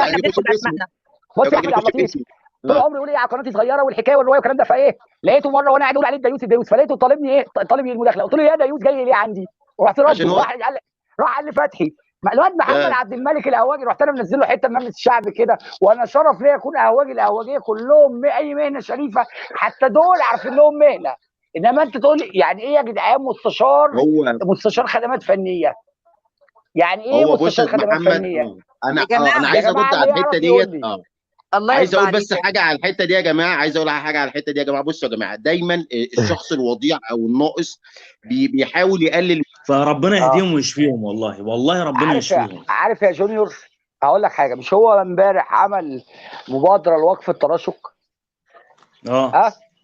احنا بندخل باسمائنا. بص يا احمد عبد اللطيف، طول عمري يقول ايه على قناتي صغيره والحكايه والروايه والكلام ده، فايه لقيته مره وانا قاعد اقول عليه الديوس، فلقيته طالبني ايه، طالب لي المداخله، قلت له يا ديوس جاي ليه عندي؟ ورحت رده، راح قال لي فتحي الواد محمد عبد الملك القهواجي، رحت انا منزل له حته من مجلس الشعب كده، وانا شرف ليا اكون قهواجي. القهواجيه كلهم اي مهنه شريفه، حتى دول عارفين لهم مهنه، انما انت تقول لي يعني ايه يا جدعان مستشار خدمات فنيه؟ يعني ايه مستشار خدمات فنيه؟ انا عايز ارد على الحته ديت. الله عايز اقول عليك. بس حاجه على الحته دي يا جماعه، بصوا يا جماعه، دايما الشخص الوضيع او الناقص بيحاول يقلل، فربنا يهديهم ويشفيهم، والله ربنا يشفيهم. عارف يا جونيور، هقول لك حاجه، مش هو امبارح عمل مبادره لوقف التراشق؟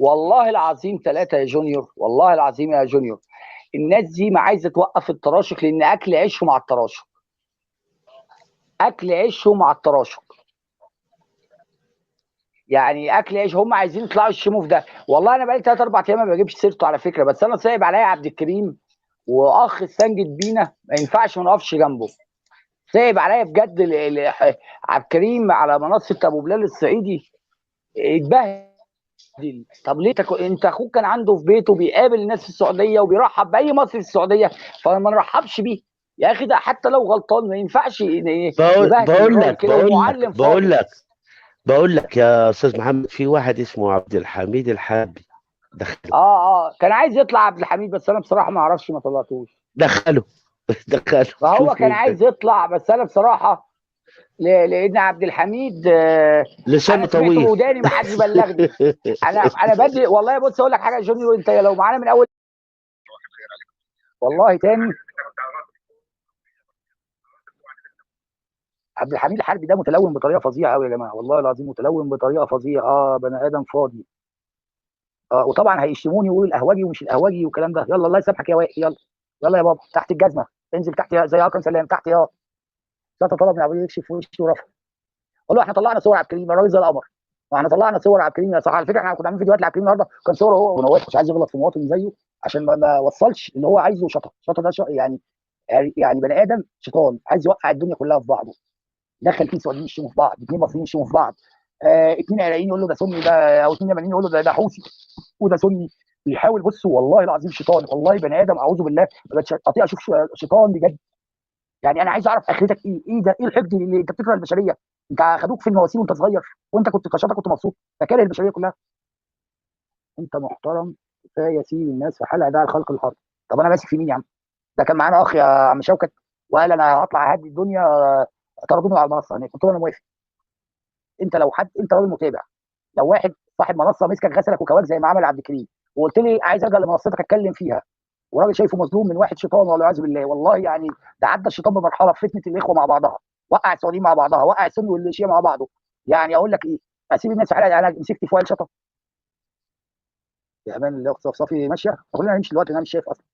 والله العظيم 3 يا جونيور، والله العظيم يا جونيور، الناس دي ما عايزه توقف التراشق، لان اكل عيشهم مع التراشق، اكل عيشهم مع التراشق، يعني اكل عيش، هم عايزين يطلعوا يشموا في ده. والله انا بقالي 3 4 ايام ما بجيبش سيرته على فكره، بس انا صعب عليا عبد الكريم واخ السنجد بينا، ما ينفعش ما نقفش جنبه. صعب عليا بجد عبد الكريم على منصه ابو بلال الصعيدي اتبهدل. طب ليه انت اخوك كان عنده في بيته بيقابل الناس في السعوديه وبيرحب باي مصري في السعوديه، فما نرحبش بيه يا اخي؟ ده حتى لو غلطان ما ينفعش بقول لك يا استاذ محمد، في واحد اسمه عبد الحميد الحابي دخله. كان عايز يطلع عبد الحميد، بس انا بصراحه ما اعرفش، ما طلعتوش. دخله فهو كان عايز يطلع، بس انا بصراحه لان عبد الحميد لسانه طويل وداني ما حدش بلغني. انا بدي والله. بص اقول لك حاجه يا جونيور، انت لو معانا من اول والله تاني، عبد الحميد الحربي ده متلون بطريقه فظيعه قوي يا جماعه، والله العظيم متلون بطريقه فظيعه، بني ادم فاضي. وطبعا هيشتموني ويقولوا القهوجي ومش القهوجي والكلام ده. يلا الله يسامحك يا واقي، يلا يا بابا تحت الجزمه، انزل تحت زي اكرم سلام تحت يا ساعه. طلب من ابوي يكشف وشي ورفع، قال له احنا طلعنا صور عبد الكريم، الراجل زي القمر، واحنا طلعنا صور عبد الكريم يا صح. على فكره احنا كنا عاملين فيديوهات لعبد الكريم النهارده، كان صوره هو ونواف، مش عايز يغلط في مواطن زيه عشان ما وصلش اللي هو عايزه. شطه ده يعني بني ادم شيطان عايز يوقع الدنيا كلها في بعضه، دخل فيه سعوديين يشتموا في بعض، 2 مصريين يشتموا في بعض، 2 عراقيين يقول له ده سني، ده او 2 يمنيين يقول له ده حوثي وده سني. بيحاول، بص والله العظيم شيطان، والله بني ادم اعوذ بالله، اطيق اشوف شيطان بجد. يعني انا عايز اعرف اخرتك ايه ده؟ ايه الحقد اللي انت بتكره البشريه؟ انت خدوك في المواسير وانت صغير، وانت كنت كشاطر، كنت مبسوط، فكاره البشريه كلها. انت محترم كفايه، سيب الناس في حالها، ده الخلق الحر. طب انا ماسك في مين يا عم؟ ده كان معانا اخ يا عم شوكت وقال انا هطلع اهدي الدنيا، طردوني على المنصه هناك، قلت له انا موافق. انت لو حد، انت راجل متابع، لو واحد صاحب منصه مسكك غسلك وكواك زي ما عمل عبد الكريم، وقلت لي عايز ارجع لمنصتك اتكلم فيها، وراجل شايفه مظلوم من واحد شيطان والعياذ بالله، والله يعني ده عدى الشيطان بمرحله في فتنه الاخوه مع بعضها، وقع السعوديين مع بعضها، وقع السني والشيعه مع بعضه. يعني اقول لك ايه؟ اسيب الناس في حالها؟ انا مسكت في وائل شطه يا امان الله، اخت صافي ماشيه، خلينا نمشي دلوقتي، انا مش شايف اصلا.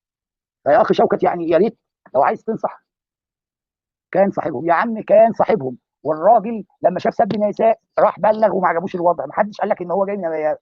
فيا اخي شوكت يعني يا ريت لو عايز تنصح، كان صاحبهم يا عم، كان صاحبهم، والراجل لما شاف سب نساء راح بلغ وما عجبوش الوضع. ما حدش قال لك ان هو جاي